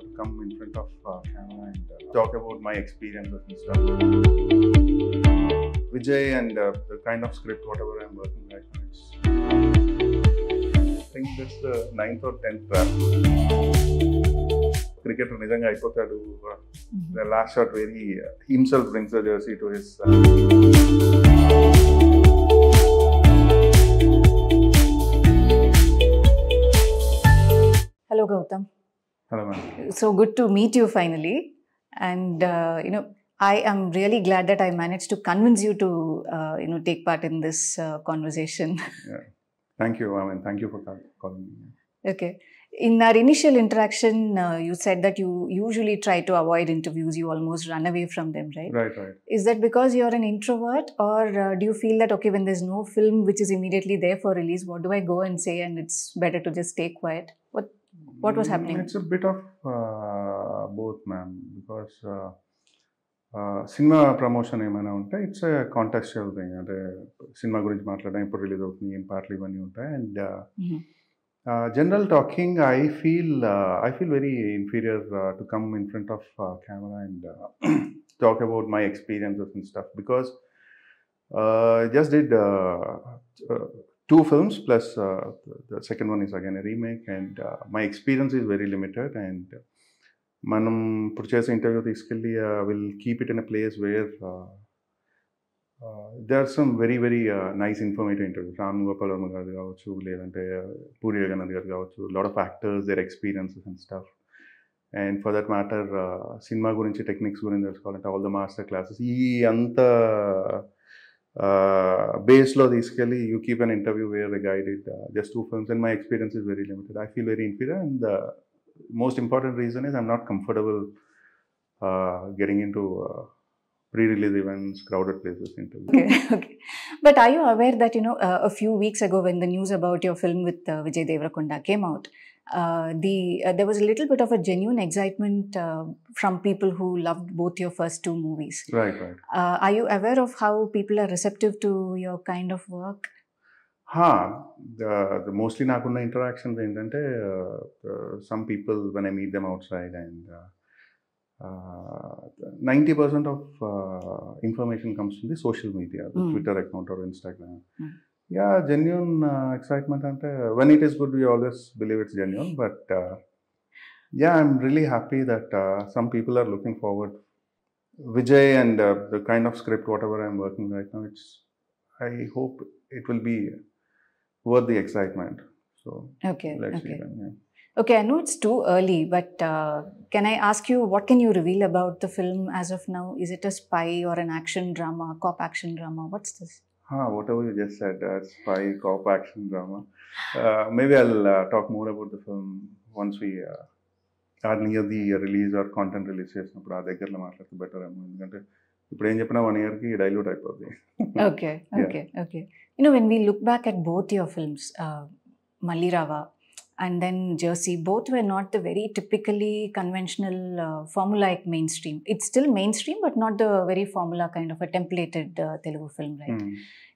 to come in front of camera and talk about my experiences and stuff. Vijay and the kind of script, whatever I'm working right now, I think that's the 9th or 10th draft. Cricketer nijanga అయిపోతాడు. The last shot where he himself brings the jersey to his Hello, Gautam. Hello, ma'am. So good to meet you finally. And, I am really glad that I managed to convince you to, take part in this conversation. Yeah. Thank you, I mean, thank you for calling me. Okay. In our initial interaction, you said that you usually try to avoid interviews. You almost run away from them, right? Right. Is that because you're an introvert, or do you feel that, okay, when there's no film which is immediately there for release, what do I go and say, and it's better to just stay quiet? What was happening? It's a bit of both, ma'am, because cinema promotion ఏమైనా ఉంటే it's a contextual thing. అంటే cinema గురించి మాట్లాడడం, ఎప్పుడు release అవుతుంది, ఏం పాటలు ఇవన్నీ ఉంటాయి. And general talking I feel very inferior to come in front of camera and talk about my experiences and stuff, because just did 2 films plus the second one is again a remake, and my experience is very limited. And మనం ఇప్పుడు చేసే interview తీసుకెళ్ళి will keep it in a place where they are some very very nice informative interviews. Ram Gopal Varma గారు కావచ్చు, లేదంటే పూరి జగన్నాథ్ గారు కావచ్చు, lot of actors, their experiences and stuff. And for that matter cinema గురించి, టెక్నిక్స్ గురించి తెలుసుకోవాలంటే ఆల్ ద మాస్టర్ క్లాసెస్, ఈ అంత బేస్లో తీసుకెళ్ళి you keep an interview wear the guided just 2 films, and my experience is very limited. I feel very inferior, and the most important reason is I'm not comfortable getting into pre-release events, crowded places, interviews. Okay. But are you aware that, a few weeks ago when the news about your film with Vijay Deverakonda came out, there was a little bit of a genuine excitement from people who loved both your first 2 movies. Right. Are you aware of how people are receptive to your kind of work? The mostly nakunna interactions ఏంటంటే some people when I meet them outside, and 90% of information comes from the social media, the Twitter account or Instagram. Yeah, genuine excitement ante when it is good, we always believe it's genuine, but yeah, I'm really happy that some people are looking forward. Vijay and the kind of script, whatever I'm working right now, I hope it will be worth the excitement. So Okay. let's see then, yeah. Okay, I know it's too early, but can I ask you, what can you reveal about the film as of now? Is it a spy or an action drama, cop action drama? What's this? Whatever you just said, spy, cop, action drama. Maybe I'll talk more about the film once we are near the release or content release చేసినప్పుడు ఆ దగ్గరలో మాట్లాడితే better ఏమో, ఎందుకంటే ఇప్పుడు ఏం చెప్పినా 1 yearకి dilute అయిపోద్ది. Okay. When we look back at both your films, Mallirava and then Jersey, both were not the very typically conventional formulaic mainstream. It's still mainstream, but not the very formula kind of a templated Telugu film, right?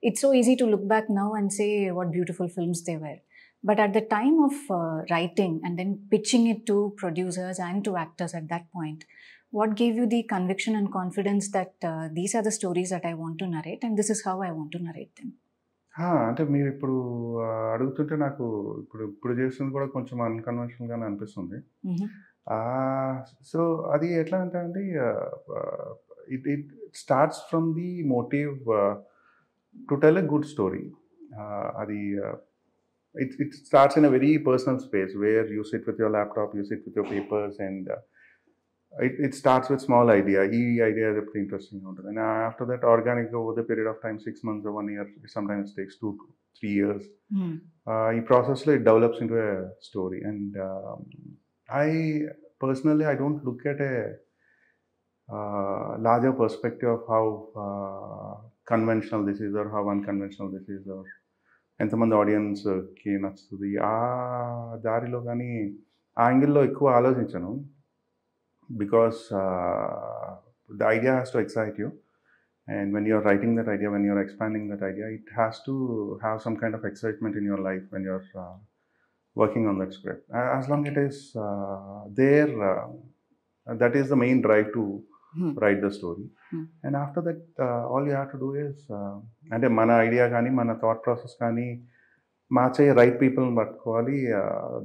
It's so easy to look back now and say what beautiful films they were. But at the time of writing and then pitching it to producers and to actors at that point, what gave you the conviction and confidence that these are the stories that I want to narrate and this is how I want to narrate them? అంటే మీరు ఇప్పుడు అడుగుతుంటే నాకు ఇప్పుడు చేస్తుంది కూడా కొంచెం అన్కన్వెన్షనల్గానే అనిపిస్తుంది. సో అది ఎట్లా అంటే అండి, it starts from the motive to tell a good story. అది it starts in a very personal space where you sit with your laptop, you sit with your papers, and it starts with small idea. ఈ idea చెప్తే interesting ఉంటుంది, and after that organically over the period of time, 6 months or 1 year, sometimes it takes 2 to 3 years, ఈ ప్రాసెస్లో it develops into a story. And I personally, I don't look at a larger perspective of how conventional this is or how unconventional this is or ఎంతమంది ఆడియన్స్కి నచ్చుతుంది, ఆ దారిలో కానీ ఆ యాంగిల్లో ఎక్కువ ఆలోచించను. Because the idea has to excite you, and when you're writing that idea, when you're expanding that idea, it has to have some kind of excitement in your life when you're working on that script. As long it is there, that is the main drive to write the story. And after that, all you have to do is, అంటే మన idea కానీ మన thought process కానీ మార్చే right పీపుల్ని పట్టుకోవాలి,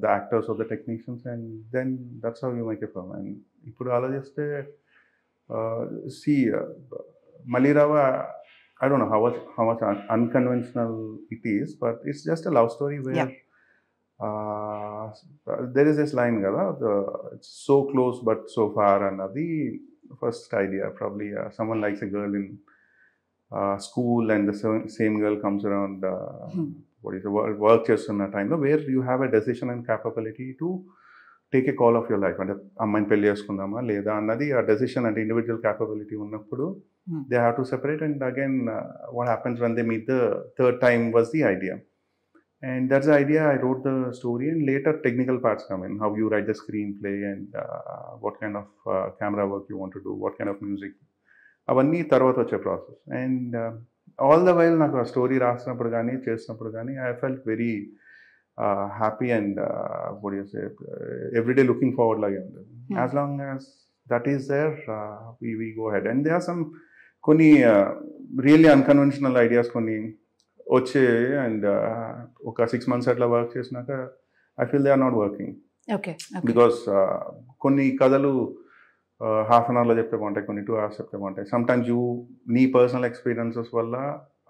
the actors are the technicians, and then that's how you make a film. అండ్ ఇప్పుడు ఆలోచిస్తే సి మల్లిరావ, I don't know how much unconventional it is, but it's just a love story where there is this line kada, it's so close but so far, and the first idea probably someone likes a girl in school and the same girl comes around what is the work చేస్తున్న టైంలో where you have a decision and capability to take a call of your life, అంటే అమ్మాయిని పెళ్లి చేసుకుందామా లేదా అన్నది ఆ decision అంటే ఇండివిజువల్ క్యాపబిలిటీ ఉన్నప్పుడు they have to separate. And again, what happens when they meet the third time was the idea, and that's the idea. I wrote the story, and later technical parts come in, how you write the screenplay, and what kind of camera work you want to do, what kind of music, avanni tarvata vache process. And all the while naku a story rasinappudu gaani chestunappudu gaani I felt very happy, and what do you say, every day looking forward like as long as that is there, we go ahead. And there are some కొన్ని really unconventional ideas కొన్ని వచ్చే, and ఒక 6 months అట్లా work చేసినాక I feel they are not working. Because కొన్ని కథలు half an అవర్లో చెప్తే బాగుంటాయి, కొన్ని 2 hours చెప్తే బాగుంటాయి. సమ్టైమ్స్ నీ పర్సనల్ ఎక్స్పీరియన్సెస్ వల్ల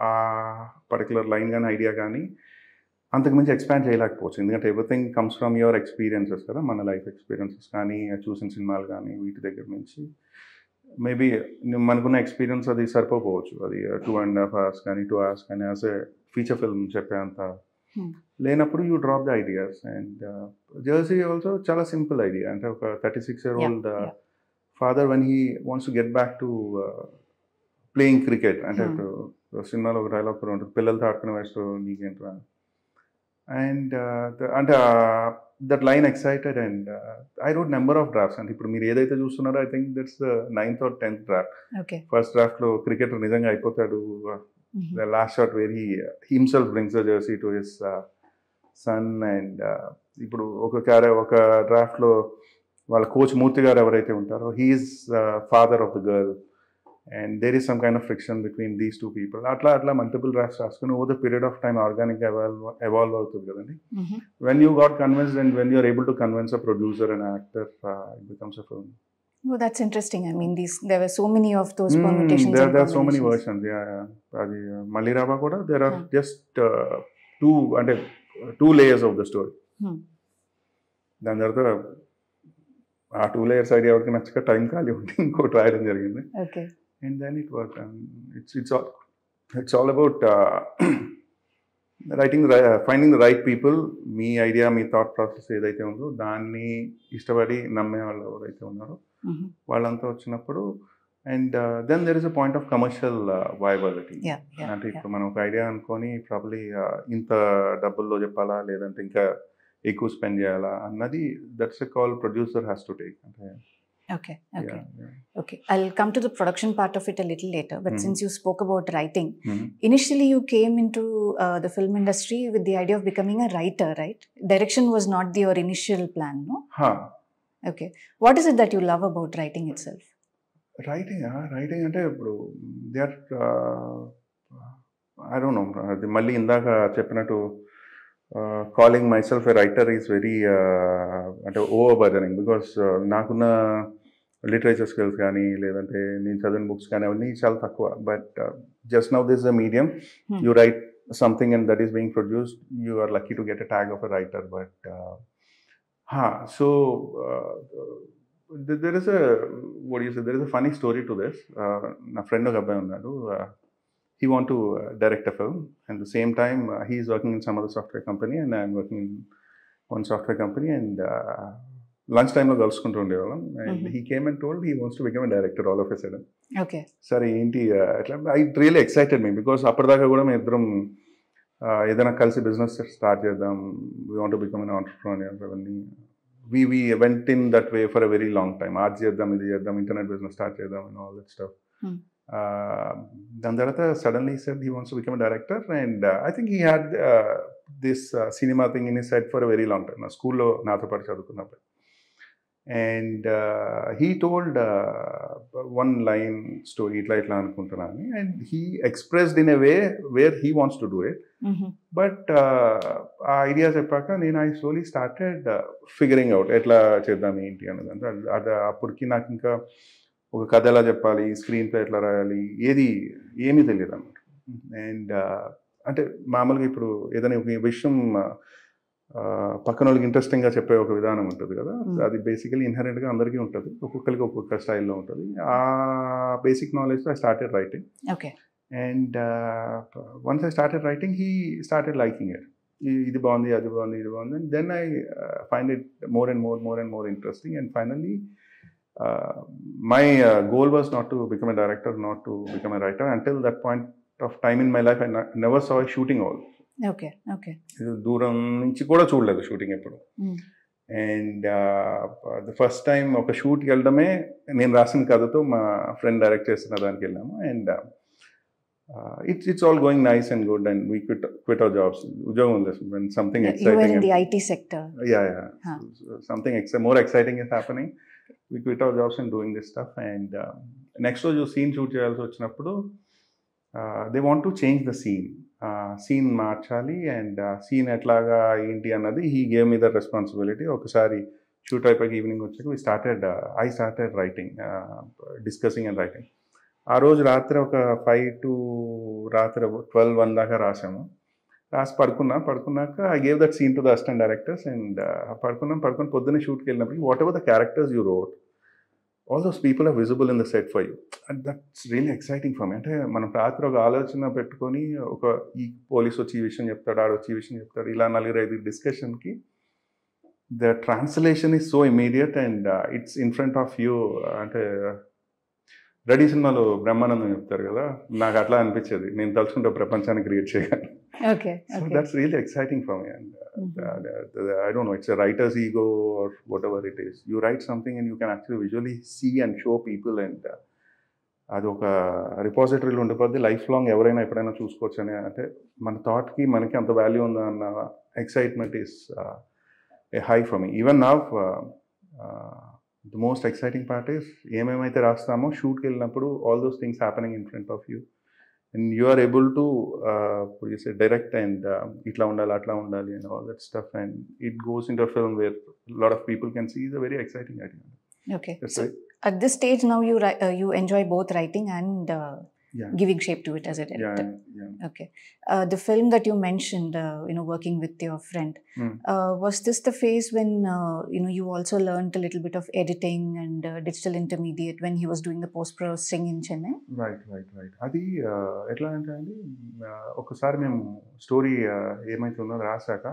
ఆ పర్టికులర్ లైన్ కానీ ఐడియా కానీ అంతకుమించి ఎక్స్పాండ్ చేయలేకపోవచ్చు, ఎందుకంటే everything comes from your experiences కదా, మన లైఫ్ ఎక్స్పీరియన్సెస్ కానీ చూసిన సినిమాలు కానీ వీటి దగ్గర నుంచి మేబీ మనకున్న ఎక్స్పీరియన్స్ అది సరిపోవచ్చు, అది 2.5 hours కానీ 2 hours కానీ యాజ్ ఎ ఫీచర్ ఫిల్మ్ చెప్పేంత లేనప్పుడు you drop the ideas. And Jersey also చాలా సింపుల్ ఐడియా, అంటే ఒక 36-year-old father when he wants to get back to playing cricket, అంటే సినిమాలో ఒక డైలాగ్ కూడా ఉంటుంది, పిల్లలతో ఆడుకునే వయసులో నీకేంట్రా, అండ్ అంటే that line excited, and I wrote number of drafts. And ఇప్పుడు మీరు ఏదైతే చూస్తున్నారో I think that's the 9th or 10th draft. First draft లో క్రికెటర్ నిజంగా అయిపోతాడు, the last shot where he himself brings the jersey to his son, and ఇప్పుడు ఒక draft లో వాళ్ళ కోచ్ మూర్తి గారు ఎవరైతే ఉంటారో he is father of the girl, and there is some kind of friction between these two people. అట్లా multiple drafts రాసుకుని over the period of time organic evolve అవుతుంది కదండి. When you got convinced and when you are able to convince a producer and actor, it becomes a film. Oh, that's interesting. I mean, there were so many of those permutations. There are so many versions. Yeah. అది మల్లిరావ కూడా there are just two layers of the story. దాని తర్వాత ఆ 2 layers idea ఎవరికి నచ్చక time ఖాళీ ఉంటే ఇంకోటి రాయడం జరిగింది. And then it worked, and it's all about finding the right people. Me idea, me thought process ఏదైతే ఉందో దాన్ని ఇష్టపడి నమ్మే వాళ్ళు ఎవరైతే ఉన్నారో వాళ్ళంతా వచ్చినప్పుడు, and then there is a point of commercial viability. అంటే ఇప్పుడు మనం ఒక ఐడియా అనుకొని ప్రాబ్లీ ఇంత డబ్బుల్లో చెప్పాలా లేదంటే ఇంకా ఎక్కువ స్పెండ్ చేయాలా అన్నది, that's a call producer has to take. అంటే Okay. I'll come to the production part of it a little later. But since you spoke about writing, initially you came into the film industry with the idea of becoming a writer, right? Direction was not your initial plan, no? Okay. What is it that you love about writing itself? Writing అంటే ఇప్పుడు they are I don't know, అది మళ్ళీ ఇందాక చెప్పినట్టు calling myself a writer is very అంటే overburdening, because నాకున్న literature skills కానీ లేదంటే నేను చదివిన బుక్స్ కానీ అవన్నీ చాలా తక్కువ. But just now this is a medium, you write something and that is being produced, you are lucky to get a tag of a writer. But so there is a funny story to this. నా friend ఒక అబ్బాయి ఉన్నాడు, he want to direct a film, and the same time he is working in some other software company and I am working in one software company, and lunch time lo galuskuntu undevallam, and he came and told he wants to become a director all of a sudden. Sare enti atla it really excited me, because appadaka kuda me iddaram ఏదైనా కలిసి business start చేద్దాం, we want to become an entrepreneur, అవన్నీ we went in that way for a very long time. అది చేద్దాం ఇది చేద్దాం, internet business start చేద్దాం and all that stuff. దాని తర్వాత suddenly he said he wants to become a director, and I think he had this cinema thing in set for very long time. నా స్కూల్లో నాతో పాటు చదువుకున్నప్పుడు. And he told one line story ఇట్లా అనుకుంటున్నాను, and he expressed in a way where he wants to do it. But ఆ idea చెప్పాక నేను I slowly started figuring out ఎట్లా చేద్దాం ఏంటి అన్నది. అంటే అది అప్పటికి నాకు ఇంకా ఒక కథ ఎలా చెప్పాలి, స్క్రీన్ ప్లే ఎట్లా రాయాలి, ఏమీ తెలియదు అన్నమాట. అండ్ అంటే మామూలుగా ఇప్పుడు ఏదైనా ఒక విషయం పక్కన వాళ్ళకి ఇంట్రెస్టింగ్గా చెప్పే ఒక విధానం ఉంటుంది కదా, అది బేసికలీ ఇన్హరెంట్గా అందరికీ ఉంటుంది, ఒక్కొక్కరికి ఒక్కొక్క స్టైల్లో ఉంటుంది. ఆ బేసిక్ నాలెడ్జ్తో I started writing. Okay. And once I started writing, he started liking it. ఇది బాగుంది, అది బాగుంది, ఇది బాగుంది. And then I find it more and more interesting. And finally, my goal was not to become a director, not to become a writer. Until that point of time in my life, I never saw a shooting all. Okay. Okay. దూరం నుంచి కూడా చూడలేదు shooting ఎప్పుడు. And the first time ఒక షూట్కి వెళ్ళడమే నేను రాసిన కథతో మా ఫ్రెండ్ డైరెక్ట్ చేస్తున్న దానికి వెళ్ళాము. And it's all going nice and good, and we quit our jobs. Ujogam ఉంది when something exciting. You were in the IT sector. Yeah. So something more exciting is happening. We quit our jobs and doing this stuff. And next రోజు scene shoot చేయాల్సి వచ్చినప్పుడు they want to change the scene మార్చాలి, and scene ఎట్లాగా ఏంటి అన్నది he gave me the responsibility. ఒకసారి shoot అయిపోయి evening వచ్చాక I started writing, discussing and writing. ఆ రోజు రాత్రి ఒక 5 to రాత్రి 12-1 దాకా రాసాము. రాసి పడుకున్నాక I gave that scene to the assistant directors. And పడుకొని పొద్దున్నే షూట్కి వెళ్ళినప్పుడు whatever the characters you wrote, all those people are visible in the set for you. And that's really exciting for me. అంటే మనం రాత్రి ఒక ఆలోచన పెట్టుకొని ఈ పోలీస్ వచ్చి ఈ విషయం చెప్తాడు, ఆడొచ్చి ఈ విషయం చెప్తాడు, ఇలా 4-5 డిస్కషన్కి the translation is so immediate and it's in front of you. అంటే రెడీ సినిమాలో బ్రహ్మానందం చెప్తారు కదా, నాకు అట్లా అనిపించేది, నేను తలుచుకుంటే ప్రపంచాన్ని క్రియేట్ చేయగలను. Okay. So that's really exciting for me. And I don't know, it's a writer's ego or whatever it is. You write something and you can actually visually see and show people, and అది ఒక రిపాజిటరీలో ఉండిపోద్ది, life long ఎవరైనా ఎప్పుడైనా చూసుకోవచ్చు అని. అంటే మన థాట్కి మనకి అంత వాల్యూ ఉందా అన్న excitement is a high for me. Even now the most exciting part is ఏమేమైతే రాస్తామో షూట్కి వెళ్ళినప్పుడు all those things happening in front of you, and you are able to direct and itla undali atla undali and all that stuff, and it goes into a film where a lot of people can see. Is a very exciting idea. Okay. That's so right. At this stage now you enjoy both writing and giving shape to it as a director. Yeah. Okay. The film that you mentioned, working with your friend, was this the phase when you also learned a little bit of editing and digital intermediate when he was doing the post-processing in Chennai? Right. అది ఎట్లా అంటే అండి, ఒకసారి మేము story ఏమైతుందో రాశాక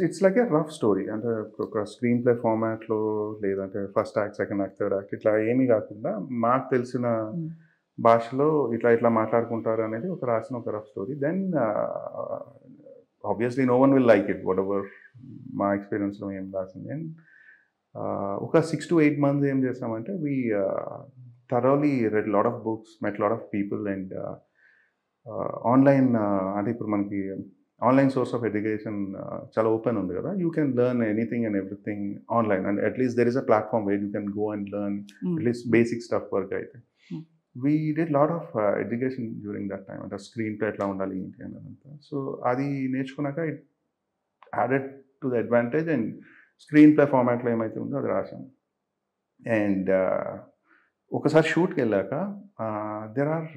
it's like a rough story. అంటే ఒక స్క్రీన్ ప్లే ఫార్మాట్లో, లేదంటే first act, second act, third act ఇట్లా ఏమీ కాకుండా మాకు తెలిసిన భాషలో ఇట్లా మాట్లాడుకుంటారు అనేది రాసిన ఒక rough story. Then obviously no one will like it, whatever మా ఎక్స్పీరియన్స్లో ఏం రాసింది. అండ్ ఒక 6 to 8 months ఏం చేసామంటే we thoroughly red lot of books, met lot of people, and online అంటే ఇప్పుడు మనకి ఆన్లైన్ సోర్స్ ఆఫ్ ఎడ్యుకేషన్ చాలా ఓపెన్ ఉంది కదా, you can learn anything and everything online, and at least there is a platform where you can go and learn at least basic stuff work అయితే. We did a lot of education during that time, అంటే screenplay ఎట్లా ఉండాలి ఏంటి అన్నదంతా. So అది నేర్చుకున్నాక it added to the advantage, and screenplay ఫార్మాట్లో ఏమైతే ఉందో అది రాశాను. అండ్ ఒకసారి షూట్కి వెళ్ళాక there are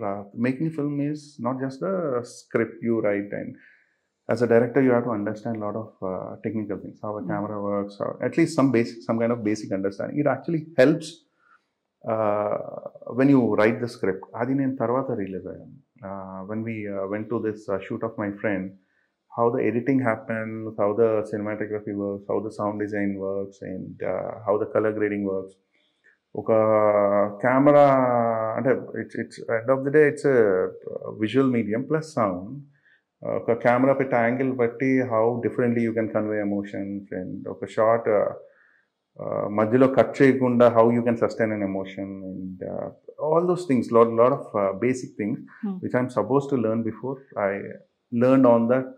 making film is not just the script you write, and as a director you have to understand a lot of technical things, how a camera works, or at least some kind of basic understanding. It actually helps when you write the script. Adi nenu tarvata realize ayanu when we went to this shoot of my friend, how the editing happens, how the cinematography works, how the sound design works, and how the color grading works. Oka camera ante it's end of the day it's a visual medium plus sound. ఒక camera పెట్టి angle బట్టి how differently you can convey emotions, and ఒక short మధ్యలో cut చేయకుండా how you can sustain an emotion, and all those things, lot of basic things which I'm suppose to learn before I learned on that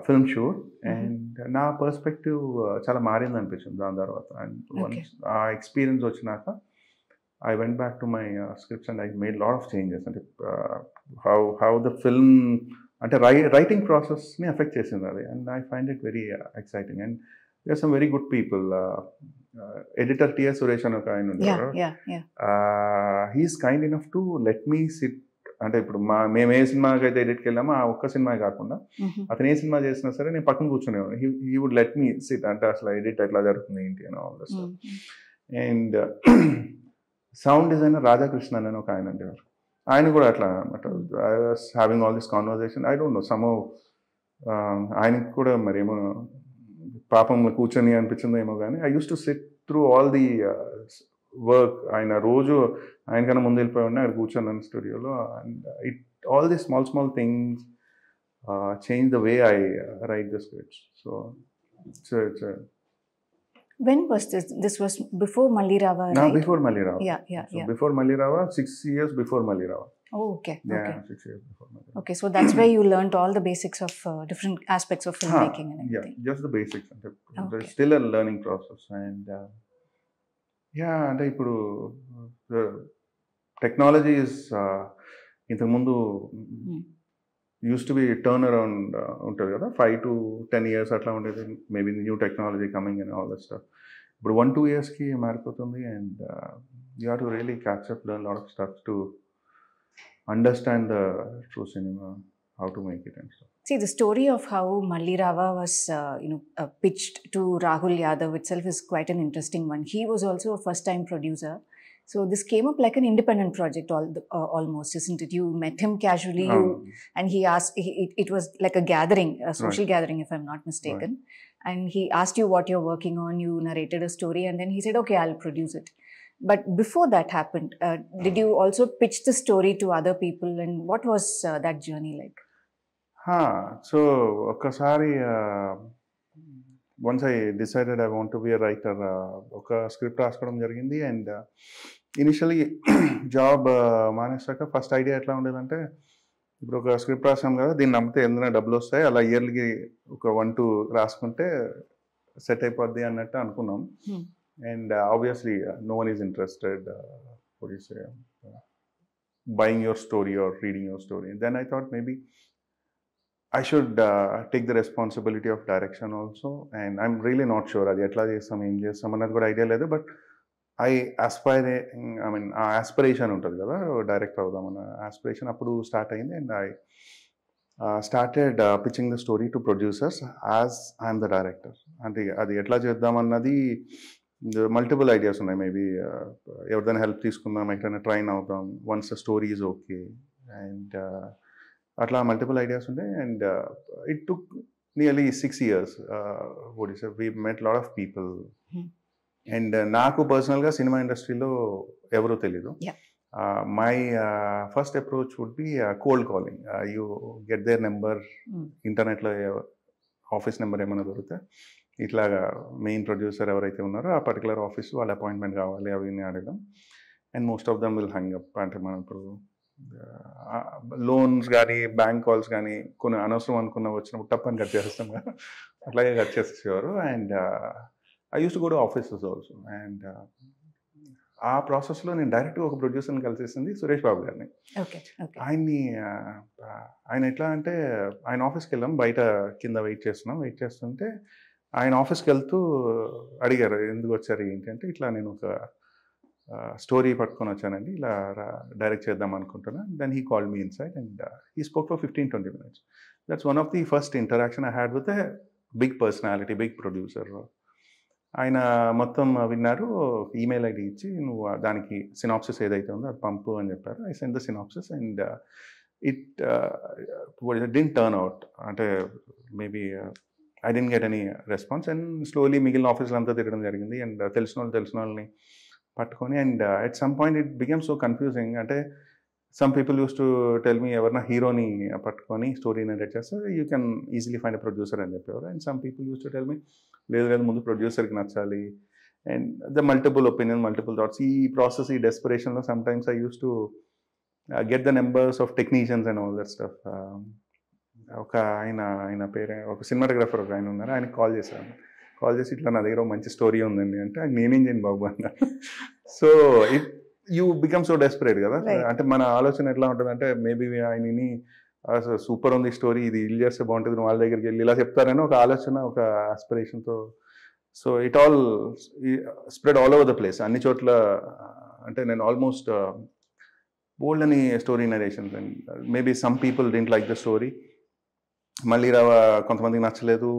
film shoot, and నా perspective చాలా మారింది అనిపించింది దాని తర్వాత. And once ఆ experience వచ్చినాక I went back to my scripts and I made a lot of changes. And how the film, అంటే writing process ni affect చేసింది అది, and I find it very exciting. And there are some very good people. Editor T.S. Suresh అని ఒక ఆయన ఉంటారు. He's kind enough to let me sit. అంటే ఇప్పుడు మేము ఏ సినిమాకి అయితే ఎడిట్కి వెళ్ళామో ఆ ఒక్క సినిమా కాకుండా అతను ఏ సినిమా చేసినా సరే నేను పక్కన కూర్చునేవాడు. He would let me sit, అంటే అసలు ఎడిట్ ఎట్లా జరుగుతుంది ఏంటి అని all that. And sound designer Radhakrishna అని ఒక ఆయన ఉండేవారు. ఆయన కూడా అట్లా అనమాట. I was having all this conversation. I don't know, some ఆయనకి కూడా మరి ఏమో పాపం కూర్చొని అనిపించిందో ఏమో కానీ I use to sit through all the work. ఆయన రోజు ఆయనకన్నా ముందు వెళ్ళిపోయి ఉన్నా అక్కడ కూర్చొన్నాను స్టూడియోలో. And it all the small things change the way I right the scripts. So it's When was this? This was before Malli Rava, right? No, before Malli Rava. Yeah. Before Malli Rava, 6 years before Malli Rava. Oh, okay. Yeah, 6 years before Malli Rava. Okay, so that's where you learned all the basics of different aspects of filmmaking and everything. Yeah, just the basics. There's still a learning process. And yeah, and ఇప్పుడు technology is ఇంతకు ముందు used to be turn around ఉంటుంది కదా, 5 to 10 years అట్లా ఉండేది. Maybe new technology coming and all that stuff. ఇప్పుడు 1-2 yearsకి మారిపోతుంది. And you have to really catch up, learn lot of stuff to understand the true cinema, how to make it and stuff. See, the story of how Malli Rava was pitched to Rahul Yadav itself is quite an interesting one. He was also a first-time producer. So this came up like an independent project almost, isn't it? You met him casually, and he asked, it was like a gathering, a social gathering if I'm not mistaken. Right. And he asked you what you're working on, you narrated a story, and then he said, okay, I'll produce it. But before that happened, did you also pitch the story to other people, and what was that journey like? So ఒకసారి once I decided I want to be a writer, ఒక script రాసుకోవడం జరిగింది. And initially job మానేసాక first idea ఎట్లా ఉండేదంటే, ఇప్పుడు ఒక script రాసాం కదా, దీన్ని నమ్మితే ఎందులో డబ్బులు వస్తాయి, అలా ఇయర్లీకి ఒక 1-2 రాసుకుంటే సెట్ అయిపోద్ది అన్నట్టు అనుకున్నాం. And obviously no one is interested buying your story or reading your story. Then I thought maybe I should take the responsibility of direction also, and I'm really not sure అది ఎట్లా చేస్తాం, ఏం చేస్తాం అన్నది కూడా ఐడియా లేదు. But aspiration ఉంటుంది కదా, డైరెక్టర్ అవుదామన్న ఆస్పిరేషన్ అప్పుడు స్టార్ట్ అయింది. And I started pitching the story to producers as I'm the director. అంటే అది ఎట్లా చేద్దామన్నది మల్టిపుల్ ఐడియాస్ ఉన్నాయి. మేబీ ఎవరిదైనా హెల్ప్ తీసుకుందాం, ఎక్కడైనా ట్రైన్ అవుదాం, once the story is okay. And అట్లా మల్టిపుల్ ఐడియాస్ ఉంటాయి. And it took nearly 6 years. We met lot of people. And నాకు పర్సనల్గా సినిమా ఇండస్ట్రీలో ఎవరూ తెలీదు. My first approach would be cold calling. You get their number, ఇంటర్నెట్లో office number ఏమైనా దొరికితే ఇట్లాగా మెయిన్ ప్రొడ్యూసర్ ఎవరైతే ఉన్నారో ఆ పర్టికులర్ ఆఫీస్ వాళ్ళ అపాయింట్మెంట్ కావాలి అవి అడగడం. And most of them will hang up. అంటే మనం ఇప్పుడు లోన్స్ కానీ బ్యాంక్ కాల్స్ కానీ కొన్ని అనవసరం అనుకున్న వచ్చినప్పుడు తప్పని కట్ చేస్తాం కదా, అట్లాగే కట్ చేసేసేవారు. And I use to go to offices also. And ఆ ప్రాసెస్లో నేను డైరెక్ట్గా ఒక ప్రొడ్యూసర్ని కలిసేసింది సురేష్ బాబు గారిని. ఆయన ఎట్లా అంటే, ఆయన ఆఫీస్కి వెళ్ళాం, బయట కింద వెయిట్ చేస్తుంటే ఆయన ఆఫీస్కి వెళ్తూ అడిగారు ఎందుకు వచ్చారు ఏంటి అంటే, ఇట్లా నేను ఒక స్టోరీ పట్టుకొని వచ్చానండి, ఇలా డైరెక్ట్ చేద్దాం అనుకుంటున్నా. Then he called me inside and he spoke for 15-20 minutes. That's one of the first interaction I had with a big personality, big producer. ఆయన మొత్తం విన్నారు, ఈమెయిల్ ఐడి ఇచ్చి నువ్వు దానికి సినాప్సిస్ ఏదైతే ఉందో అది పంపు అని చెప్పారు. I send the synopsis and it didn't turn out. అంటే maybe I didn't get any response. And slowly మిగిలిన ఆఫీసులు అంతా తిరగడం జరిగింది. అండ్ తెలిసిన వాళ్ళని పట్టుకొని. And at some point it become so confusing. అంటే some people use to tell me ఎవరైనా హీరోని పట్టుకొని స్టోరీ నరేట్ చేస్తే you can easily find a producer అని చెప్పేవారు. And some people use to tell me లేదు ముందు ప్రొడ్యూసర్కి నచ్చాలి. And the multiple opinion, multiple thoughts. ఈ ప్రాసెస్, ఈ డెస్పరేషన్లో sometimes I use to get the numbers of technicians and all that stuff. ఒక ఆయన పేరు ఒక సినిమాటోగ్రాఫర్ ఒక ఆయన ఉన్నారు, ఆయనకి కాల్ చేశాను. కాల్ చేసి ఇట్లా నా దగ్గర ఒక మంచి స్టోరీ ఉందండి అంటే, నేనేం చేయను బాబు అన్న. So you become so desperate కదా. అంటే మన ఆలోచన ఎట్లా ఉంటుందంటే, మేబీ ఆయనని అసలు సూపర్ ఉంది స్టోరీ, ఇది ఇల్లు చేస్తే బాగుంటుంది, వాళ్ళ దగ్గరికి వెళ్ళి ఇలా చెప్తారని ఒక ఆలోచన, ఒక ఆస్పిరేషన్తో. So it all spread all over the place. అన్ని చోట్ల అంటే నేను ఆల్మోస్ట్ బోల్డ్ అని story narrations, and maybe some people didn't like the story. మళ్ళీ కొంతమందికి నచ్చలేదు,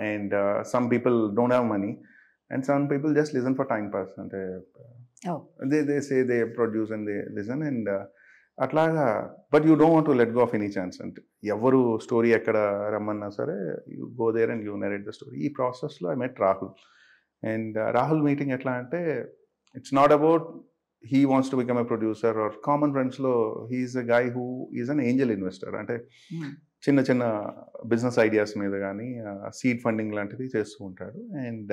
and some people don't have money, and some people just listen for time pass. అంటే they say they produce and they listen and అట్లాగా. But you don't want to let go of any chance. అంటే ఎవరు story ఎక్కడ రమ్మన్నా సరే, you go there and you narrate the story. ఈ ప్రాసెస్లో I met Rahul. And Rahul meeting ఎట్లా అంటే, it's not about he wants to become a producer or common friends lo he is a guy who is an angel investor. అంటే చిన్న చిన్న business ideas మీద కానీ seed funding లాంటిది చేస్తూ ఉంటాడు. అండ్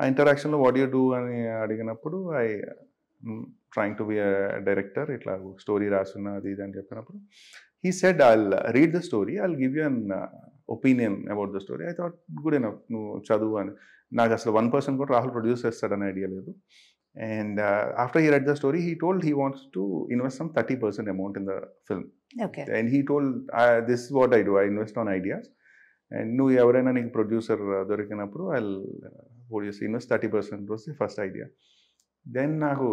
ఆ ఇంటరాక్షన్లో వాట్ యూ డూ అని అడిగినప్పుడు, I trying to be a director, ఇట్లా స్టోరీ రాస్తున్నా అది ఇది అని చెప్పినప్పుడు, he said I'll read the story, I'll give you an opinion about the story. I thought good enough, నువ్వు చదువు అని. నాకు అసలు 1% కూడా రాహుల్ ప్రొడ్యూస్ చేస్తాడని ఐడియా లేదు. And after he read the story, he told he wants to invest some 30% amount in the film. Okay. And he told, this is what I do, I invest on ideas. And నువ్వు ఎవరైనా నీకు producer దొరికినప్పుడు I'll invest 30% was the first idea. Then నాకు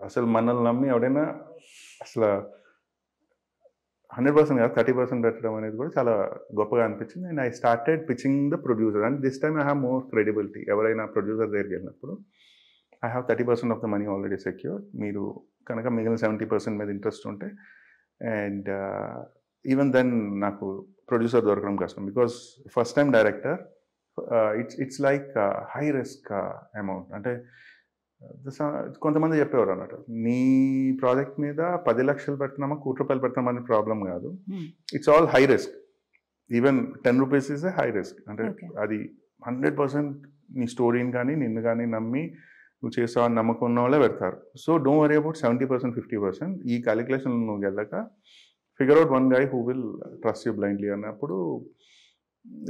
అసలు మనల్ని నమ్మి ఎవడైనా అసలు 100% కాదు 30% పెట్టడం అనేది కూడా చాలా గొప్పగా అనిపించింది. And I started pitching the producer. And this time I have more credibility. ఎవరైనా ప్రొడ్యూసర్ దగ్గరికి వెళ్ళినప్పుడు, I have 30% of the money already secured. మీరు కనుక మిగిలిన 70% మీద ఇంట్రెస్ట్ ఉంటే, అండ్ ఈవెన్ దెన్ నాకు ప్రొడ్యూసర్ దొరకడం కష్టం. Because first time director, it's like high risk amount. అంటే కొంతమంది చెప్పేవారు అన్నట్టు, నీ ప్రాజెక్ట్ మీద 10 లక్షలు పెడుతున్నామా, ₹1,00,00,000 పెడుతున్నామా అని ప్రాబ్లం కాదు. It's all high risk. Even 10 rupees is a high risk. అంటే అది 100% నీ స్టోరీని కానీ నిన్ను కానీ నమ్మి నువ్వు చేసావు నమ్మకం ఉన్న వాళ్ళే పెడతారు. So don't worry about 70%, 50%. ఈ క్యాలిక్యులేషన్ నువ్వు వెళ్ళక figure out one guy who will trust you blindly అన్నప్పుడు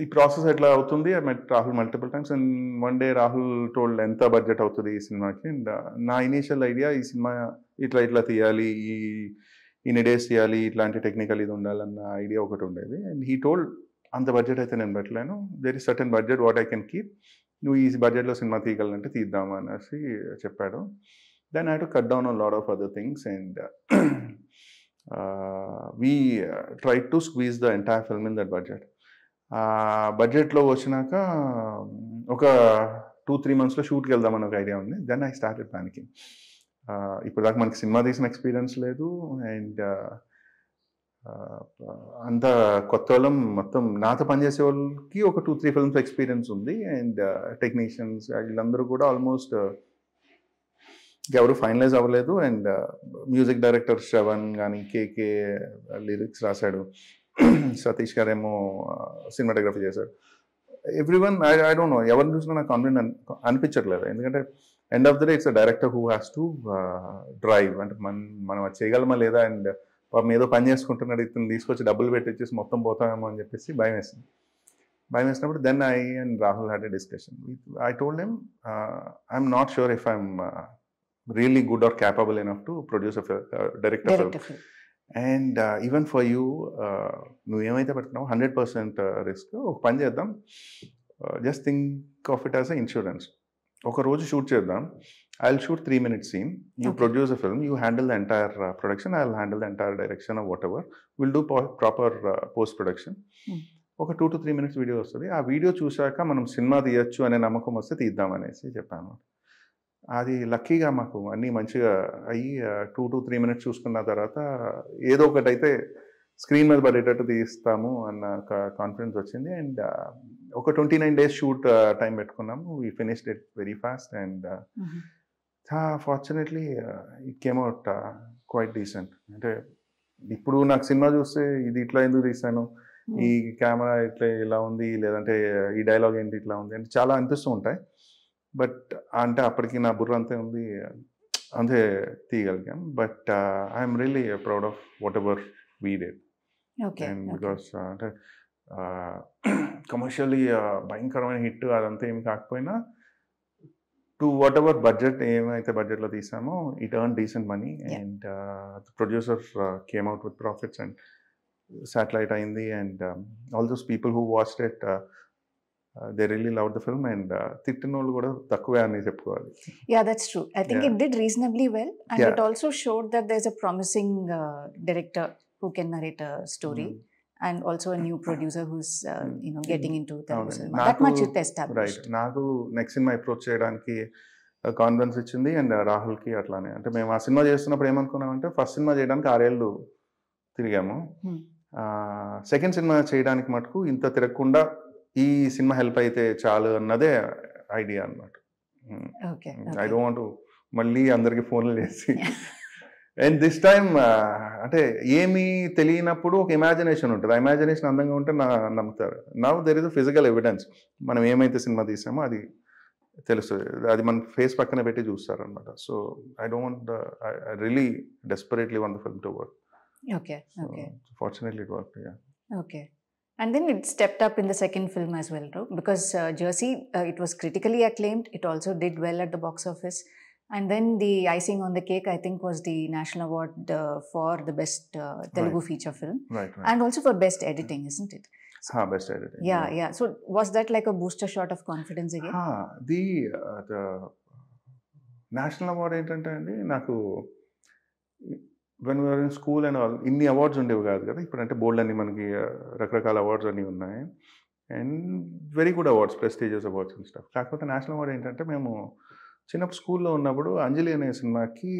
ఈ ప్రాసెస్ ఎట్లా అవుతుంది. I met Rahul multiple times. And one day Rahul told ఎంత బడ్జెట్ అవుతుంది ఈ సినిమాకి. అండ్ నా ఇనీషియల్ ఐడియా, ఈ సినిమా ఇట్లా తీయాలి, ఇన్ని డేస్ తీయాలి, ఇట్లాంటి టెక్నికల్ ఇది ఉండాలన్న ఐడియా ఒకటి ఉండేది. అండ్ హీ టోల్డ్, అంత బడ్జెట్ అయితే నేను పెట్టలేను, there is certain budget what I can keep, నువ్వు ఈ బడ్జెట్లో సినిమా తీయగలంటే తీద్దాం అనేసి చెప్పాడు. Then I to cut down on lot of other things. And we try to squeeze the entire film in that budget. బడ్జెట్లో వచ్చినాక ఒక 2-3 monthsలో షూట్కి వెళ్దామని ఒక ఐడియా ఉంది. Then I started panicking. ఇప్పుడు దాకా మనకి సినిమా తీసిన ఎక్స్పీరియన్స్ లేదు. అండ్ అంత కొత్త వాళ్ళం, మొత్తం నాతో పనిచేసే వాళ్ళకి ఒక 2-3 ఫిల్మ్స్ ఎక్స్పీరియన్స్ ఉంది. అండ్ టెక్నీషియన్స్ వీళ్ళందరూ కూడా ఆల్మోస్ట్ ఎవరు ఫైనలైజ్ అవ్వలేదు. అండ్ మ్యూజిక్ డైరెక్టర్ శ్రవణ్ కానీ కేకే లిరిక్స్ రాశాడు, సతీష్ గారేమో సినిమాటోగ్రఫీ చేశాడు. ఎవ్రీవన్ ఐ డోంట్ నో, ఎవరిని చూసినా నాకు కాన్ఫిడెంట్ అనిపించట్లేదు. ఎందుకంటే end of the day it's a director who has to drive. అంటే మనం అది చేయగలమా లేదా, అండ్ పాపం ఏదో పని చేసుకుంటున్నాడు, ఇతను తీసుకొచ్చి డబ్బులు పెట్టించేసి మొత్తం పోతామేమో అని చెప్పేసి భయం వేసింది. భయం వేసినప్పుడు then I and Rahul had a discussion. I told him, I'm not sure if I'm really good or capable enough to produce director. And even for you, నువ్వు ఏమైతే పెడుతున్నావు 100% రిస్క్. ఒక పని చేద్దాం, just think of it as a insurance. ఒక రోజు shoot చేద్దాం. I'll shoot 3 minute scene. You produce a film. You handle the entire production. I'll handle the entire direction or whatever. We'll do proper post production. ఒక 2 to 3 minutes video వస్తుంది. ఆ video చూశాక మనం cinema తీయచ్చు అనే నమ్మకం వస్తే తీద్దామనేసి చెప్పాను. అది లక్కీగా మాకు అన్నీ మంచిగా అయ్యి 2 to 3 minutes చూసుకున్న తర్వాత ఏదో ఒకటి అయితే స్క్రీన్ మీద పడేటట్టు తీస్తాము అన్న కాన్ఫిడెన్స్ వచ్చింది. అండ్ ఒక 29 days షూట్ టైం పెట్టుకున్నాము. We finished it very fast. And fortunately it came out quite decent. అంటే ఇప్పుడు నాకు సినిమా చూస్తే ఇది ఇట్లా ఎందుకు తీసాను, ఈ కెమెరా ఇట్లా ఇలా ఉంది, లేదంటే ఈ డైలాగ్ ఏంటి ఇట్లా ఉంది అంటే చాలా అనిపిస్తూ ఉంటాయి. బట్ అంటే అప్పటికి నా బుర్ర అంతే ఉంది, అంతే తీయగలిగాం. But I'm really proud of whatever we did. Okay. And okay. Because అంటే కమర్షియల్లీ భయంకరమైన హిట్ అదంతా ఏమి కాకపోయినా టు వాట్ ఎవర్ బడ్జెట్ ఏమైతే బడ్జెట్లో తీసామో it earn decent money Yeah. And producers came out with profits and satellite అయింది and all those people who watched it they really love the film and తిట్టిన వాళ్ళు కూడా తక్కువే అని చెప్పుకోవాలి. Yeah, that's true. I think Yeah. it did reasonably well, and Yeah. it also showed that there's a promising director who can narrate a story, and also a new producer who's getting into Telugu అవునండి. cinema. That much it right established. నాకు next cinema approach చేయడానికి confidence ఇచ్చింది and రాహుల్కి అట్లానే. అంటే మేము ఆ cinema చేస్తున్నప్పుడు ఏమనుకున్నామంటే first cinema చేయడానికి 6 ఏళ్ళు తిరిగాము. Hmm. సెకండ్ సినిమా చేయడానికి మటుకు ఇంత తిరగకుండా ఈ సినిమా హెల్ప్ అయితే చాలు అన్నదే ఐడియా అనమాట. Okay. I Okay. Don't want మళ్ళీ అందరికి ఫోన్లు చేసి అండ్ దిస్ టైమ్ అంటే ఏమీ తెలియనప్పుడు ఒక ఇమాజినేషన్ ఉంటుంది. ఆ ఇమాజినేషన్ అందంగా ఉంటే నమ్ముతారు. Now there is a physical evidence. మనం ఏమైతే సినిమా తీసామో అది తెలుస్తుంది. అది మన ఫేస్ పక్కన పెట్టి చూస్తారు అనమాట. So I don't I really desperately want the film to work. Okay. Okay. Fortunately it work. Okay. And then it stepped up in the second film as well, right? Because Jersey, it was critically acclaimed. It also did well at the box office. And then the icing on the cake, I think, was the National Award for the best Telugu feature film. Right. And also for best editing, isn't it? Best editing. Yeah. So was that like a booster shot of confidence again? The national award ఏంటంటే అండి, నాకు when you're in school and all ఇన్ని awards ఉండేవి కాదు కదా. ఇప్పుడంటే బోల్డ్ అన్ని మనకి రకరకాల అవార్డ్స్ అన్నీ ఉన్నాయి and very good awards, prestigious awards and stuff. కాకపోతే నేషనల్ అవార్డ్ ఏంటంటే మేము చిన్నప్పుడు స్కూల్లో ఉన్నప్పుడు అంజలి అనే సినిమాకి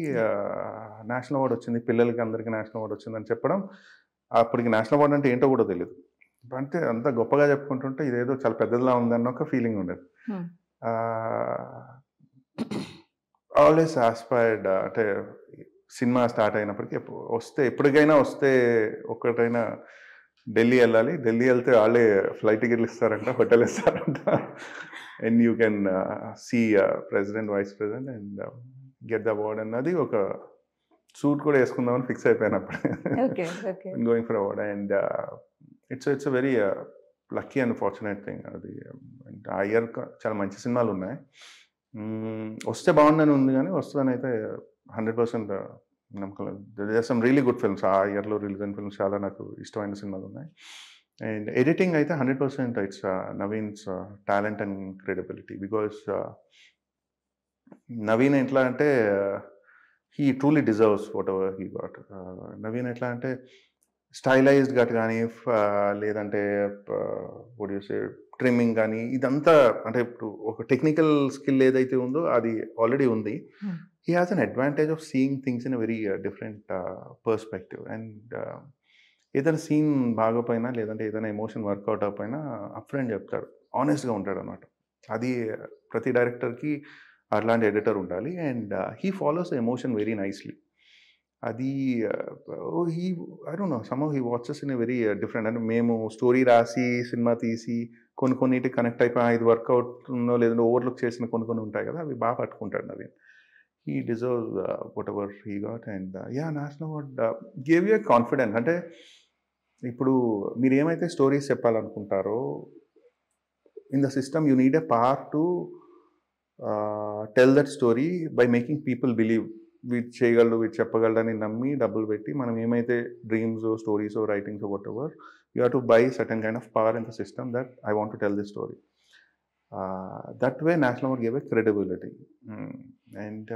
నేషనల్ అవార్డు వచ్చింది, పిల్లలకి అందరికీ నేషనల్ అవార్డు వచ్చిందని చెప్పడం. అప్పటికి నేషనల్ అవార్డు అంటే ఏంటో కూడా తెలియదు. అంటే అంత గొప్పగా చెప్పుకుంటుంటే ఇదేదో చాలా పెద్దదిలా ఉందన్న ఒక ఫీలింగ్ ఉండేది. ఆల్వేస్ ఆస్పైర్డ్ అంటే సినిమా స్టార్ట్ అయినప్పటికీ ఎప్పటికైనా వస్తే ఒక్కటైనా ఢిల్లీ వెళ్ళాలి. ఢిల్లీ వెళ్తే వాళ్ళే ఫ్లైట్ టికెట్లు ఇస్తారంట, హోటల్ ఇస్తారంట and you can see president, vice president and get the award అన్నది ఒక సూట్ కూడా వేసుకుందామని ఫిక్స్ అయిపోయినప్పుడు going for award. And it's a very lucky and fortunate thing. అది ఆ ఇయర్ చాలా మంచి సినిమాలు ఉన్నాయి. వస్తే బాగుందని ఉంది కానీ వస్తుందని అయితే 100% నమ్మకం లేదు. There are some really good films. ఆ ఇయర్లో రిలీజ్ అయిన ఫిల్మ్స్ చాలా నాకు ఇష్టమైన సినిమాలు ఉన్నాయి. అండ్ ఎడిటింగ్ అయితే 100% it's Naveen's talent and credibility. Because Naveen ఎట్లా అంటే he truly deserves whatever he got. Naveen ఎట్లా అంటే స్టైలైజ్డ్ గట్ కానీ లేదంటే ట్రిమ్మింగ్ కానీ ఇదంతా అంటే ఇప్పుడు ఒక టెక్నికల్ స్కిల్ ఏదైతే ఉందో అది ఆల్రెడీ ఉంది. He has an advantage of seeing things in a very different perspective. And ఏదైనా సీన్ బాగోపోయినా లేదంటే ఏదైనా ఎమోషన్ వర్కౌట్ అయిపోయినా అప్ ఫ్రంట్ చెప్తాడు, ఆనెస్ట్గా ఉంటాడు అనమాట. అది ప్రతి డైరెక్టర్కి అట్లాంటి ఎడిటర్ ఉండాలి. And he follows the emotion very nicely. అది I don't know somehow he watches in a very different. అంటే మేము స్టోరీ రాసి సినిమా తీసి కొన్నిటికి కనెక్ట్ అయిపోయి ఇది వర్కౌట్ ఉన్నో లేదంటే ఓవర్లుక్ చేసిన కొన్ని ఉంటాయి కదా, అవి బాగా పట్టుకుంటాడు Naveen. He deserves whatever he got. And national award gave you confidence. అంటే ఇప్పుడు మీరు ఏమైతే స్టోరీస్ చెప్పాలనుకుంటారో in the system you need a power to tell that story by making people believe వీటి చేయగలడు, వీటి చెప్పగలడని నమ్మి డబ్బులు పెట్టి మనం ఏమైతే dreams, stories, writings whatever you have to buy certain kind of power in the system that I want to tell this story. That way national award give a credibility. And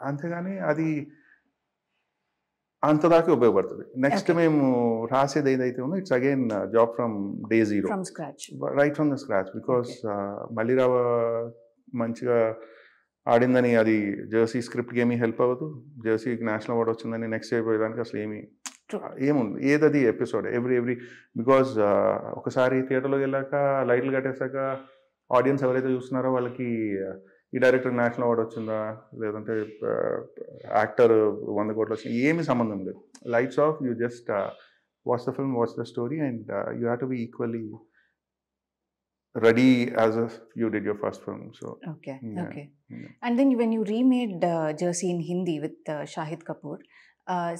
అంతేగాని అది అంతదాకా ఉపయోగపడుతుంది. Next మేము రాసేది ఏదైతే ఉందో it's again job from day zero, right from the scratch. Because మల్లిరావ మంచిగా ఆడిందని అది జెర్సీ స్క్రిప్ట్కి ఏమీ హెల్ప్ అవ్వదు. జెర్సీకి నేషనల్ అవార్డ్ వచ్చిందని నెక్స్ట్ అయిపోయేదానికి అసలు ఏముంది ఏదది ఎపిసోడ్ ఎవ్రీ బికాజ్ ఒకసారి థియేటర్లోకి వెళ్ళాక లైట్లు కట్టేశాక ఆడియన్స్ ఎవరైతే చూస్తున్నారో వాళ్ళకి ఈ డైరెక్టర్ నేషనల్ అవార్డ్ వచ్చిందా లేదంటే యాక్టర్ 100 కోట్లు వచ్చింది ఏమీ సంబంధం లేదు. Lights off, you just watch the film, watch the story and you have to be equally ready as if you did your first film. So okay. And then when you remade Jersey in Hindi with Shahid Kapoor,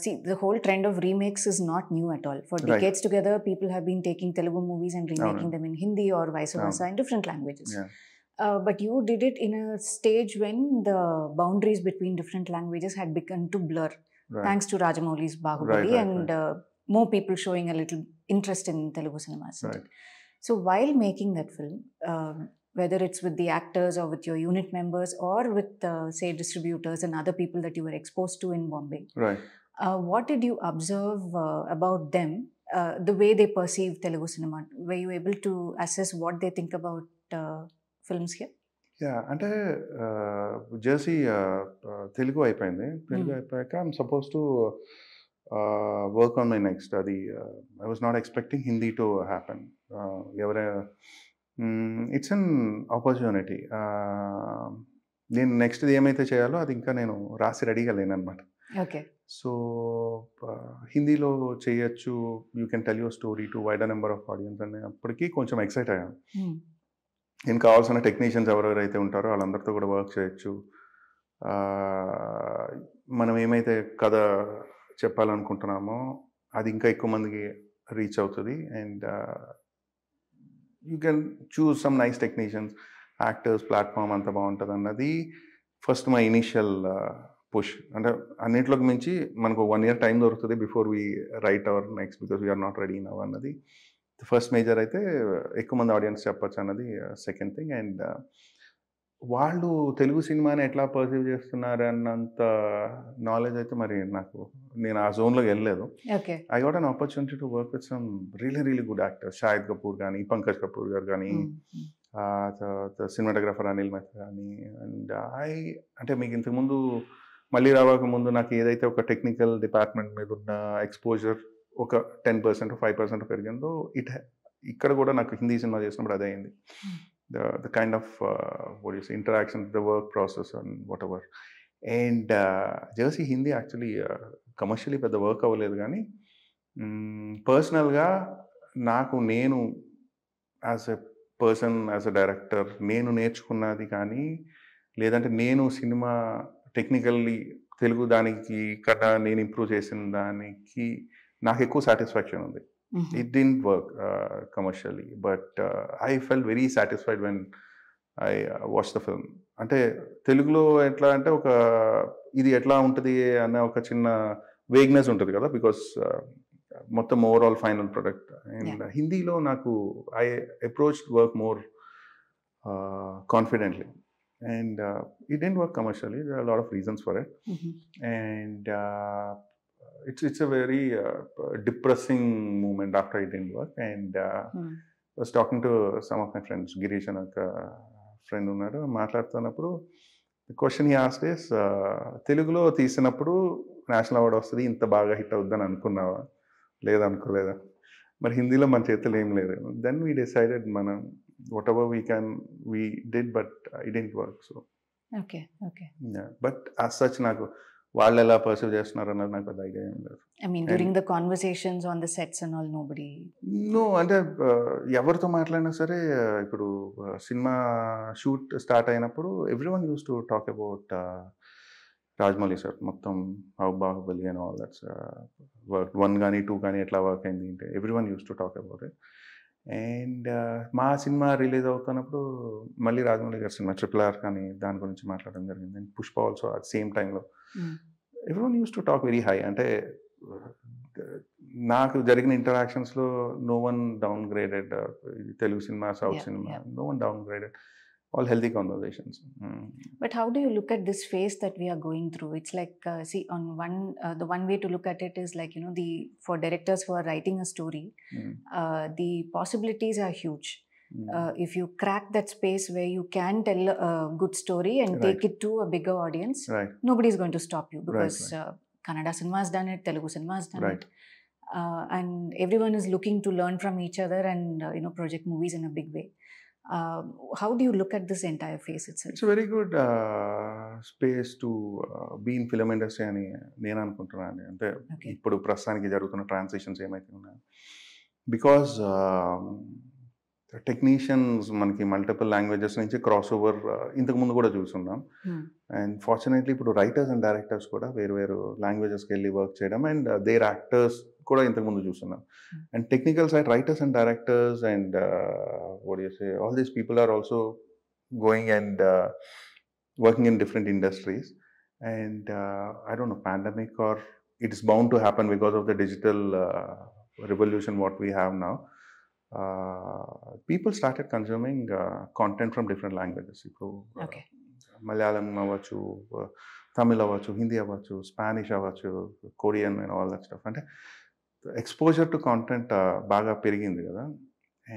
See, the whole trend of remakes is not new at all. For Right. decades together, people have been taking Telugu movies and remaking అవును. them in Hindi or vice versa అవును. in different languages. Yeah. But you did it in a stage when the boundaries between different languages had begun to blur, Right. thanks to Rajamouli's Bahubali Right, and more people showing a little interest in Telugu cinema. Right. So while making that film, whether it's with the actors or with your unit members or with, say, distributors and other people that you were exposed to in Bombay, Right. what did you observe about them, the way they perceive Telugu cinema? Were you able to assess what they think about films here? Yeah, అంటే Jersey Telugu అయిపోయింది. తెలుగు అయిపోయాక I'm suppose to work on my next. అది I was not expecting Hindi to happen. It's an opportunity. నేను next ఏమైతే చేయాలో అది ఇంకా నేను రాసి రెడీగా లేనమాట. Okay. సో హిందీలో చేయొచ్చు, you can tell your story to wider number of audience అనేప్పటికీ కొంచెం ఎక్సైట్ అయ్యాను. నేను కావాల్సిన టెక్నీషియన్స్ ఎవరెవరైతే ఉంటారో వాళ్ళందరితో కూడా వర్క్ చేయొచ్చు. మనం ఏమైతే కథ చెప్పాలనుకుంటున్నామో అది ఇంకా ఎక్కువ మందికి రీచ్ అవుతుంది. And you can choose some nice technicians, actors, platform అంతా బాగుంటుంది అన్నది ఫస్ట్ మై ఇనీషియల్ పుష్. అంటే అన్నింటిలోకి మించి మనకు 1 year టైం దొరుకుతుంది before we write our next, because we're not ready now అన్నది ఫస్ట్ మేజర్. అయితే ఎక్కువ మంది ఆడియన్స్ చెప్పచ్చు అన్నది సెకండ్ థింగ్. అండ్ వాళ్ళు తెలుగు సినిమాని ఎట్లా పర్సీవ్ చేస్తున్నారు అన్నంత నాలెడ్జ్ అయితే మరి నేను ఆ జోన్లోకి వెళ్ళలేదు. Okay. I got an opportunity to work with some really good actors, Shahid Kapoor కానీ, పంకజ్ కపూర్ గారు కానీ, సినిమాటోగ్రాఫర్ అనిల్ మెహతా కానీ. అండ్ అంటే మీకు ఇంతకుముందు మళ్ళీ రావక ముందు నాకు ఏదైతే ఒక టెక్నికల్ డిపార్ట్మెంట్ మీద ఉన్న ఎక్స్పోజర్ ఒక 10% 5% పెరిగిందో ఇక్కడ కూడా నాకు హిందీ సినిమా చేసినప్పుడు అదే అయింది. the kind of what do you say, interaction, the work process and whatever. And Jersey Hindi actually commercially పెద్ద వర్క్ అవ్వలేదు, కానీ పర్సనల్గా నేను as a person, as a director నేను నేర్చుకున్నది కానీ, లేదంటే నేను సినిమా టెక్నికల్లీ తెలుగు దానికి కన్నా నేను ఇంప్రూవ్ చేసిన దానికి నాకు ఎక్కువ సాటిస్ఫాక్షన్ ఉంది. It didn't work commercially, but I felt very satisfied when I watched the film. అంటే తెలుగులో ఎట్లా అంటే ఇది ఎట్లా ఉంటుంది అనే ఒక చిన్న వేగ్నెస్ ఉంటుంది కదా, బికాస్ మొత్తం ఓవరాల్ ఫైనల్ ప్రొడక్ట్. అండ్ హిందీలో నాకు I approach work more confidently. And it didn't work commercially. There are a lot of reasons for it. And it's a very depressing moment after it didn't work. And I was talking to some of my friends. Girish and a friend unnadu maatladutunnappudu the question he asked is telugulo teesinappudu national award vastadi inta baga hit avudani anukunnava leda anukoleda మరి హిందీలో మన చేతులు ఏం లేదు. Then we decided మనం whatever we did, but it didn't work. So okay. Yeah, but as such నాకు వాళ్ళు ఎలా పర్సీవ్ చేస్తున్నారు అన్నది నాకు పెద్ద ఐడియా ఏం లేదు. I mean, during the conversations on the sets and all, nobody... No, అంటే ఎవరితో మాట్లాడినా సరే ఇప్పుడు సినిమా షూట్ స్టార్ట్ అయినప్పుడు everyone uses to talk about Rajamouli sir, మొత్తం how Baahubali and all that's work 1 కానీ 2 కానీ ఎట్లా వర్క్ అయింది అంటే everyone uses to talk about it. And మా సినిమా రిలీజ్ అవుతున్నప్పుడు మళ్ళీ రాజమౌళి గారి సినిమా RRR కానీ దాని గురించి మాట్లాడడం జరిగింది. And Pushpa also at same టైంలో everyone uses to talk very high. అంటే నాకు జరిగిన ఇంటరాక్షన్స్లో no one down graded Telugu cinema, south cinema, no one down graded, all healthy conversations. But how do you look at this phase that we are going through? It's like, see, on the one way to look at it is like, for directors who are writing a story, the possibilities are huge. If you crack that space where you can tell a good story and take it to a bigger audience, nobody is going to stop you, because Kannada cinema has done it, Telugu cinema has done it. And everyone is looking to learn from each other and, project movies in a big way. How do you look at this entire phase itself? It's a very good space to be in film industry అని నేను అనుకుంటున్నాను. అంటే ఇప్పుడు ప్రస్తుతానికి జరుగుతున్న transitions ఏమైతే ఉన్నాయో, because technicians మనకి మల్టిపుల్ లాంగ్వేజెస్ నుంచి క్రాస్ ఓవర్ ఇంతకుముందు కూడా చూస్తున్నాం. అండ్ ఫార్చునేట్లీ ఇప్పుడు రైటర్స్ అండ్ డైరెక్టర్స్ కూడా వేరు వేరు లాంగ్వేజెస్కి వెళ్ళి వర్క్ చేయడం, అండ్ దేర్ యాక్టర్స్ కూడా ఇంతకుముందు చూస్తున్నాం. And technical side writers and directors and what you say all these people are also going and working in different industries. And I don't know, pandemic or it is bound to happen because of the digital revolution what we have now. People started consuming content from different languages. ఇప్పుడు మలయాళం అవ్వచ్చు, తమిళ్ అవ్వచ్చు, హిందీ అవ్వచ్చు, Spanish అవ్వచ్చు, Korean and all that stuff. అంటే exposure to content బాగా పెరిగింది కదా.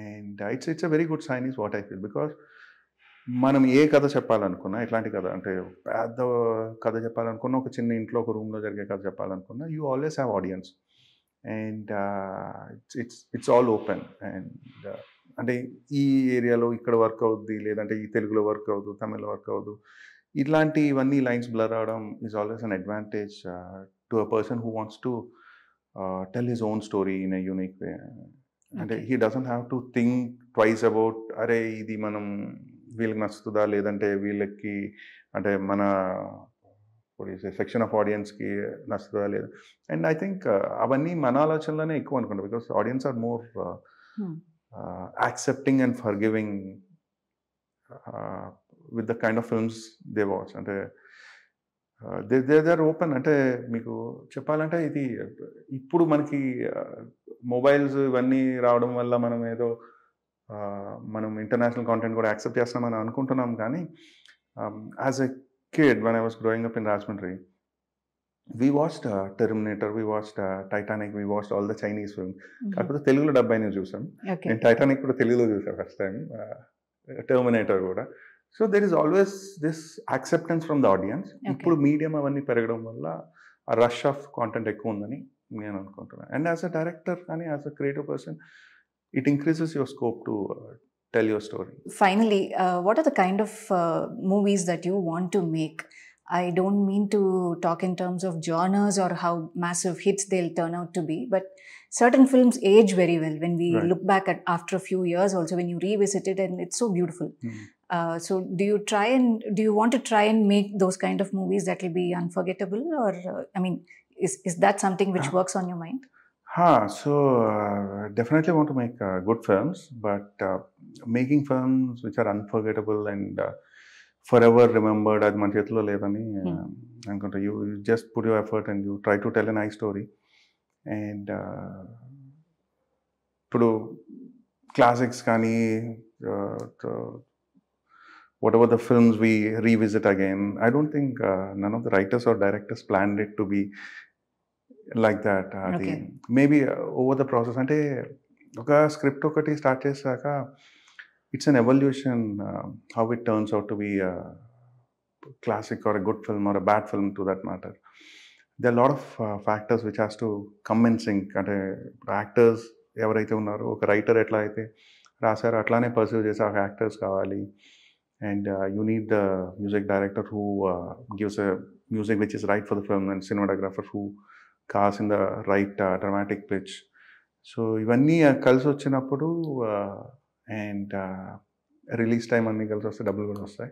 And it's a very good sign is what I feel. Because మనం ఏ కథ చెప్పాలనుకున్నా, ఎట్లాంటి కథ అంటే పెద్ద కథ చెప్పాలనుకున్నా, ఒక చిన్న ఇంట్లో ఒక రూమ్లో జరిగే కథ చెప్పాలనుకున్నా, you always have audience. And it's all open. And అంటే ఈ ఏరియాలో ఇక్కడ వర్క్ అవుద్ది, లేదంటే ఈ తెలుగులో వర్క్ అవ్వదు, తమిళ్లో వర్క్ అవ్వదు, ఇట్లాంటివన్నీ లైన్స్ బ్లర్ అవడం is always an advantage to a person who wants to tell his own story in a unique way. అంటే he doesn't have to think twice about అరే ఇది మనం వీళ్ళకి నచ్చుతుందా, లేదంటే వీళ్ళకి అంటే మన సెక్షన్ ఆఫ్ ఆడియన్స్కి నచ్చుతుందా లేదా. అండ్ ఐ థింక్ అవన్నీ మన ఆలోచనలోనే ఎక్కువ అనుకుంటా. Because audience are more accepting and forgiving with the kind of films they watch. అంటే దే ఆర్ ఓపెన్. అంటే మీకు చెప్పాలంటే ఇది ఇప్పుడు మనకి మొబైల్స్ ఇవన్నీ రావడం వల్ల మనం ఏదో మనం ఇంటర్నేషనల్ కాంటెంట్ కూడా యాక్సెప్ట్ చేస్తామని అనుకుంటున్నాం. కానీ as a kid when I was growing up in Rajahmundry, we watched Terminator, we watched Titanic, we watched all the Chinese film. కాకపోతే తెలుగులో 70 చూసాం. నేను టైటానిక్ కూడా తెలుగులో చూసాను ఫస్ట్ టైం, టెర్మినేటర్ కూడా. So there is always this acceptance from the audience. ఇప్పుడు medium అవన్నీ పెరగడం వల్ల ఆ రష్ ఆఫ్ కాంటెంట్ ఎక్కువ ఉందని నేను అనుకుంటున్నాను. అండ్ యాజ్ అ డైరెక్టర్ కానీ as a creative person, it increases your scope to tell your story. Finally, what are the kind of movies that you want to make? I don't mean to talk in terms of genres or how massive hits they'll turn out to be, but certain films age very well when we look back at after a few years also, when you revisit it, and it's so beautiful. So do you want to try and make those kind of movies that will be unforgettable, or I mean, is that something which works on your mind? So definitely want to make good films, but making films which are unforgettable and forever remembered, అది మన చేతిలో లేదని అనుకుంటా. You just put your effort and you try to tell a nice story. And ఇప్పుడు classics కానీ whatever the films we revisit again, I don't think none of the writers or directors planned it to be like that. Maybe over the process, అంటే ఒక script ఒకటి start చేశాక it's an evolution how it turns out to be classic or a good film or a bad film to that matter. There are a lot of factors which has to come in sync. అంటే actors ఎవరైతే ఉన్నారో, ఒక writer ఎట్లా అయితే రాశారో అట్లానే perceive చేసే ఒక యాక్టర్స్ కావాలి. And you need the music director who gives a music which is right for the film, and cinematographer who cos in the right dramatic pitch. So ఇవన్నీ కలిసి వచ్చినప్పుడు అండ్ రిలీజ్ టైం అన్నీ కలిసి వస్తే డబ్బులు కూడా వస్తాయి.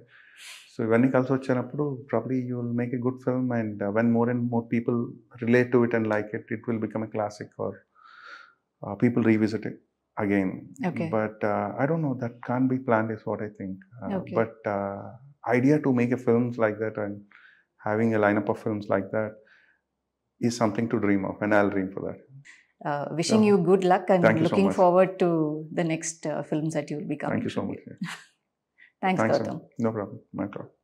సో ఇవన్నీ కలిసి వచ్చినప్పుడు probably you will make a good film, and when more and more people relate to it and like it, it will become a classic or people revisit it again. But I don't know, that can't be planned is what I think. But idea to make a films like that and having a lineup of films like that is something to dream of, and I'll dream for that. Wishing you good luck, and looking forward to the next films that you'll be coming. Thank you so much. Thanks, Gautam. No problem. My problem.